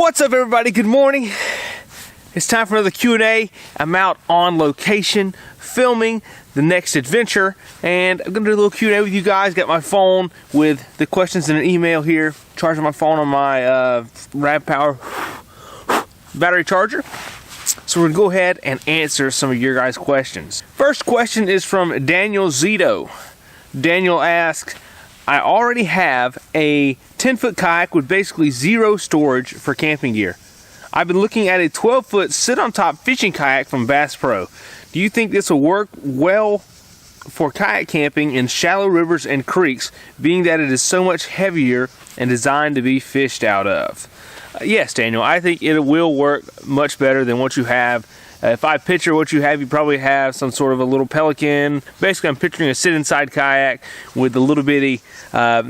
What's up, everybody? Good morning. It's time for another Q&A. I'm out on location filming the next adventure, and I'm gonna do a little Q&A with you guys. Got my phone with the questions in an email here. Charging my phone on my Rad Power battery charger. So we're gonna go ahead and answer some of your guys' questions. First question is from Daniel Zito. Daniel asks, I already have a 10-foot kayak with basically zero storage for camping gear. I've been looking at a 12-foot sit-on-top fishing kayak from Bass Pro. Do you think this will work well for kayak camping in shallow rivers and creeks, being that it is so much heavier and designed to be fished out of? Yes, Daniel, I think it will work much better than what you have. If I picture what you probably have some sort of a little Pelican. Basically, I'm picturing a sit-inside kayak with a little bitty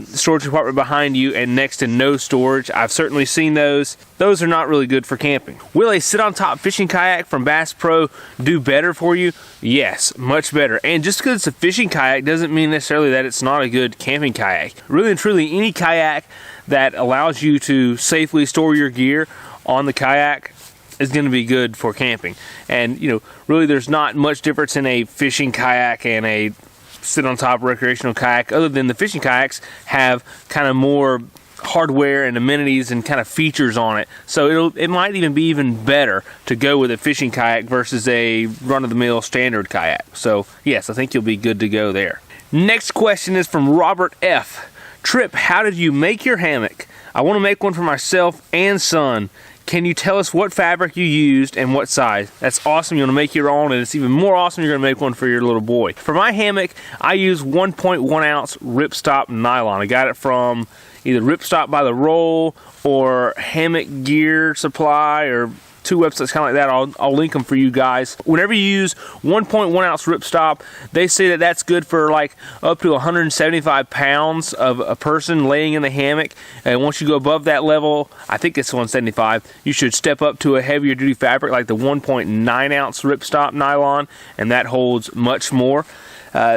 storage compartment behind you and next to no storage. I've certainly seen those. Those are not really good for camping. Will a sit-on-top fishing kayak from Bass Pro do better for you? Yes, much better. And just because it's a fishing kayak doesn't mean necessarily that it's not a good camping kayak. Really and truly, any kayak that allows you to safely store your gear on the kayak is going to be good for camping. And really there's not much difference in a fishing kayak and a sit on top recreational kayak, other than the fishing kayaks have kind of more hardware and amenities and kind of features on it. So it might even be even better to go with a fishing kayak versus a run-of-the-mill standard kayak. So yes, I think you'll be good to go there. Next question is from Robert F. Trip, how did you make your hammock? I want to make one for myself and son. Can you tell us what fabric you used and what size? That's awesome. You want to make your own, and it's even more awesome you're going to make one for your little boy. For my hammock, I use 1.1 ounce ripstop nylon. I got it from either Ripstop by the Roll or Hammock Gear Supply, or two websites kind of like that. I'll link them for you guys. Whenever you use 1.1 ounce ripstop, they say that that's good for like up to 175 pounds of a person laying in the hammock. And once you go above that level, I think it's 175, you should step up to a heavier duty fabric like the 1.9 ounce ripstop nylon, and that holds much more.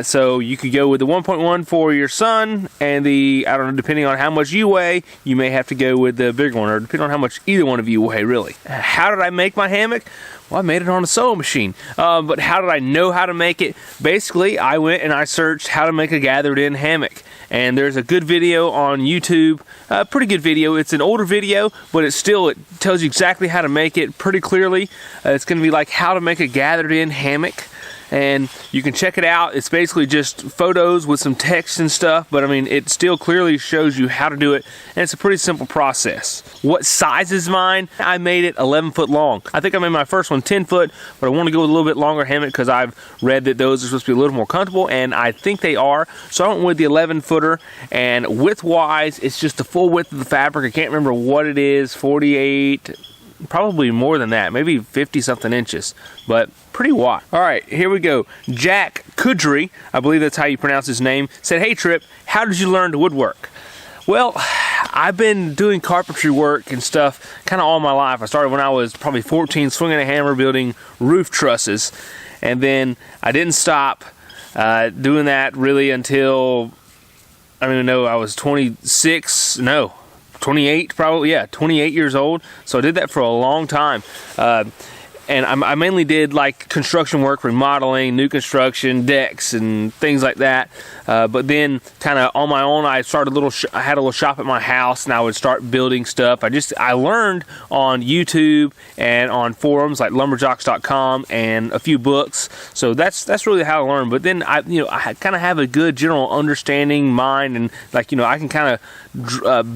So you could go with the 1.1 for your son, and I don't know, depending on how much you weigh, you may have to go with the bigger one, or depending on how much either one of you weigh, really. How did I make my hammock? Well, I made it on a sewing machine. But how did I know how to make it? Basically, I went and I searched how to make a gathered-in hammock. And there's a good video on YouTube, pretty good video. It's an older video, but it tells you exactly how to make it pretty clearly. It's going to be like how to make a gathered-in hammock. And you can check it out. It's basically just photos with some text and stuff, but I mean, it still clearly shows you how to do it, and it's a pretty simple process. What size is mine? I made it 11 foot long. I think I made my first one 10 foot, but I want to go with a little bit longer hammock because I've read that those are supposed to be a little more comfortable, and I think they are. So I went with the 11 footer, and width-wise, it's just the full width of the fabric. I can't remember what it is, 48, probably more than that, maybe 50-something inches, but pretty wide. All right, here we go. Jack Kudry, I believe that's how you pronounce his name, said, hey Trip, how did you learn to woodwork? Well, I've been doing carpentry work and stuff kind of all my life. I started when I was probably 14, swinging a hammer, building roof trusses, and then I didn't stop doing that really until, I don't even know, I was 28 probably, yeah, 28 years old. So I did that for a long time. And I mainly did like construction work, remodeling, new construction, decks, and things like that. But then, kind of on my own, I had a little shop at my house, and I would start building stuff. I learned on YouTube and on forums like lumberjocks.com and a few books. So that's really how I learned. But then I kind of have a good general understanding mind, and I can kind of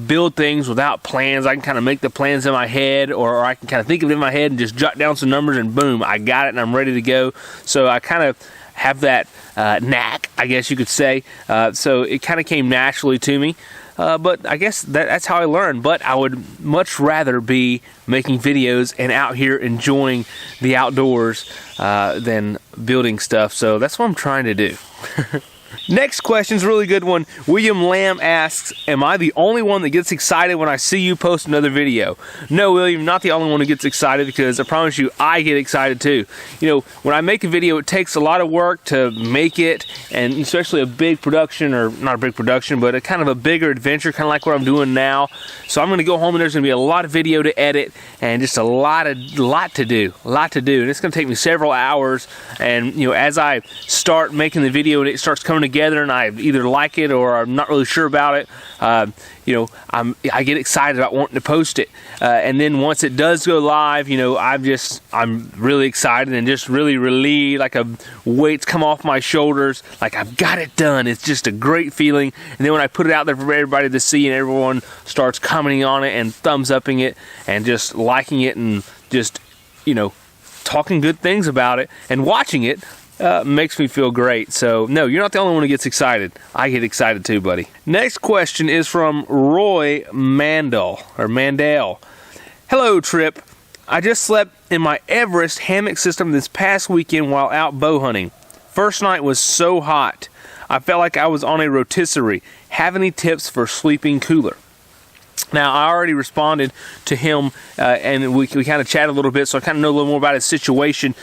build things without plans. I can kind of make the plans in my head, or I can kind of think of it in my head and just jot down some numbers, and boom, I got it and I'm ready to go. So I kind of have that knack, I guess you could say. So it kind of came naturally to me. But I guess that's how I learned. But I would much rather be making videos and out here enjoying the outdoors than building stuff. So that's what I'm trying to do. Next question's a really good one. William Lamb asks, am I the only one that gets excited when I see you post another video? No, William, not the only one who gets excited, because I promise you, I get excited too. You know, when I make a video, it takes a lot of work to make it, and especially a big production, or not a big production, but a kind of a bigger adventure, kind of like what I'm doing now. So I'm going to go home and there's going to be a lot of video to edit and just a lot to do, and it's going to take me several hours. And you know, as I start making the video and it starts coming together and I either like it or I'm not really sure about it, you know, I get excited about wanting to post it, and then once it does go live, you know, I'm really excited and just really relieved, like a weight's come off my shoulders, like I've got it done. It's just a great feeling. And then when I put it out there for everybody to see and everyone starts commenting on it and thumbs upping it and just liking it and just, you know, talking good things about it and watching it, makes me feel great. So no, you're not the only one who gets excited. I get excited too, buddy. Next question is from Roy Mandel. Hello, Trip. I just slept in my Everest hammock system this past weekend while out bow hunting. First night was so hot. I felt like I was on a rotisserie. Have any tips for sleeping cooler? Now, I already responded to him, and we kind of chatted a little bit, so I kind of know a little more about his situation.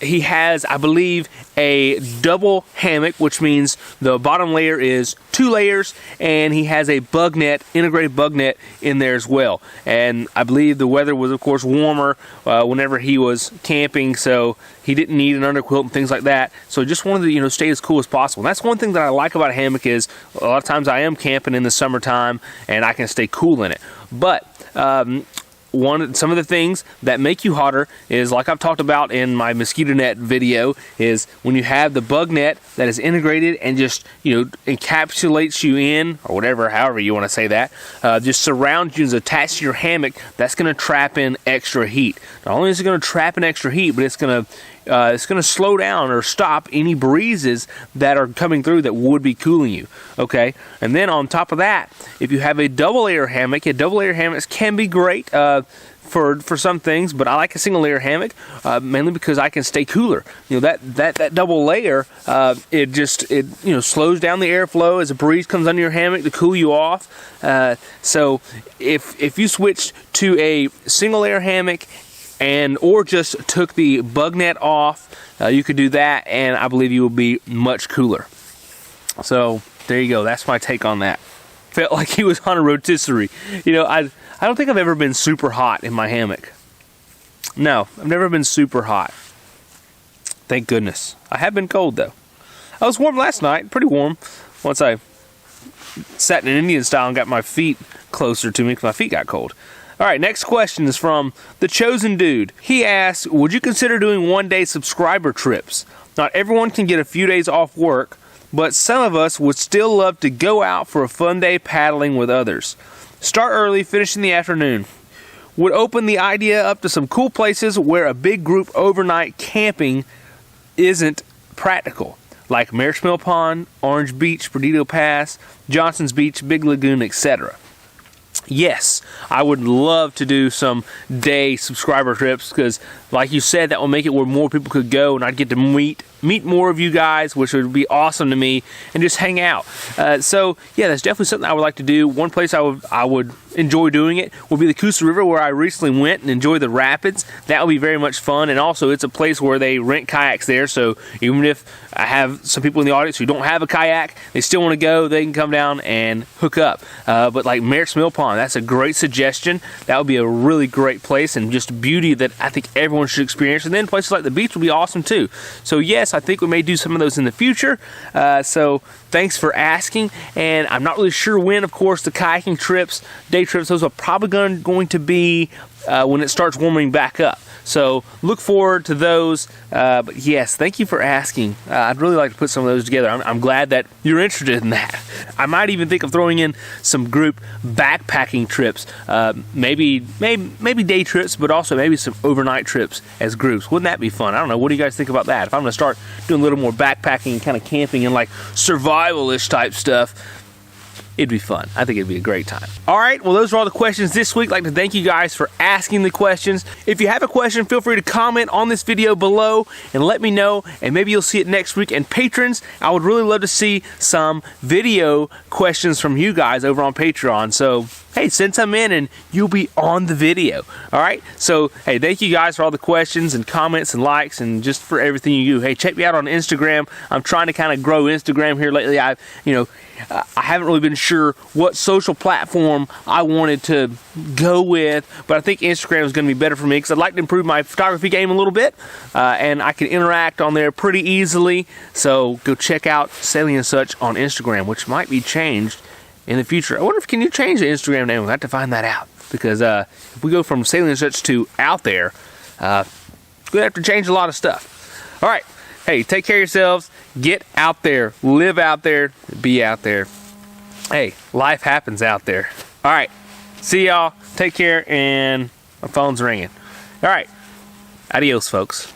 He has, I believe, a double hammock, which means the bottom layer is 2 layers, and he has a bugnet, integrated bugnet in there as well. And I believe the weather was, of course, warmer whenever he was camping, so he didn't need an underquilt and things like that. So just wanted to, you know, stay as cool as possible. And that's one thing that I like about a hammock is a lot of times I am camping in the summertime, and I can stay cool in it. But some of the things that make you hotter is, like I've talked about in my mosquito net video, is when you have the bug net that is integrated and just, you know, encapsulates you in, or whatever, however you want to say that, just surrounds you and is attached to your hammock. That's going to trap in extra heat. Not only is it going to trap in extra heat, but it's going to slow down or stop any breezes that are coming through that would be cooling you. Okay, and then on top of that, if you have a double layer hammock, hammocks can be great for some things, but I like a single layer hammock mainly because I can stay cooler. You know, that double layer, it you know, slows down the airflow as a breeze comes under your hammock to cool you off. So if you switched to a single layer hammock or just took the bug net off, you could do that, and I believe you will be much cooler. So there you go. That's my take on that. Felt like he was on a rotisserie. You know, I don't think I've ever been super hot in my hammock. No, I've never been super hot. Thank goodness. I have been cold though. I was warm last night, pretty warm, once I sat in an Indian style and got my feet closer to me because my feet got cold. Alright, next question is from The Chosen Dude. He asks, would you consider doing one-day subscriber trips? Not everyone can get a few days off work, but some of us would still love to go out for a fun day paddling with others. Start early, finish in the afternoon. Would open the idea up to some cool places where a big group overnight camping isn't practical, like Marshmallow Pond, Orange Beach, Perdido Pass, Johnson's Beach, Big Lagoon, etc. Yes, I would love to do some day subscriber trips because, like you said, that will make it where more people could go and I'd get to meet more of you guys, which would be awesome to me, and just hang out. So yeah, that's definitely something I would like to do. One place I would enjoy doing it would be the Coosa River, where I recently went and enjoyed the rapids. That would be very much fun, and also it's a place where they rent kayaks there, so even if I have some people in the audience who don't have a kayak, they still want to go, they can come down and hook up. But like Merritt's Mill Pond, that's a great suggestion. That would be a really great place and just beauty that I think everyone should experience. And then places like the beach would be awesome too. So yes, I think we may do some of those in the future. So thanks for asking. And I'm not really sure when, of course, the kayaking trips, day trips, those are probably going to be when it starts warming back up. So look forward to those. But yes, thank you for asking. I'd really like to put some of those together. I'm glad that you're interested in that. I might even think of throwing in some group backpacking trips. Maybe day trips, but also maybe some overnight trips as groups. Wouldn't that be fun? I don't know. What do you guys think about that? If I'm going to start doing a little more backpacking and kind of camping and like survival-ish type stuff, it'd be fun. I think it'd be a great time. All right, well, those are all the questions this week. I'd like to thank you guys for asking the questions. If you have a question, feel free to comment on this video below and let me know, and maybe you'll see it next week. And patrons, I would really love to see some video questions from you guys over on Patreon. So, hey, send some in and you'll be on the video. All right, so, hey, thank you guys for all the questions and comments and likes and just for everything you do. Hey, check me out on Instagram. I'm trying to kind of grow Instagram here lately. I haven't really been sure what social platform I wanted to go with, but I think Instagram is going to be better for me because I'd like to improve my photography game a little bit, and I can interact on there pretty easily. So go check out Sailing and Such on Instagram, which might be changed in the future. I wonder if can you change the Instagram name? We'll have to find that out, because if we go from Sailing and Such to out there, we'll have to change a lot of stuff. All right. Hey, take care of yourselves. Get out there. Live out there. Be out there. Hey, life happens out there. All right. See y'all. Take care. And my phone's ringing. All right. Adios, folks.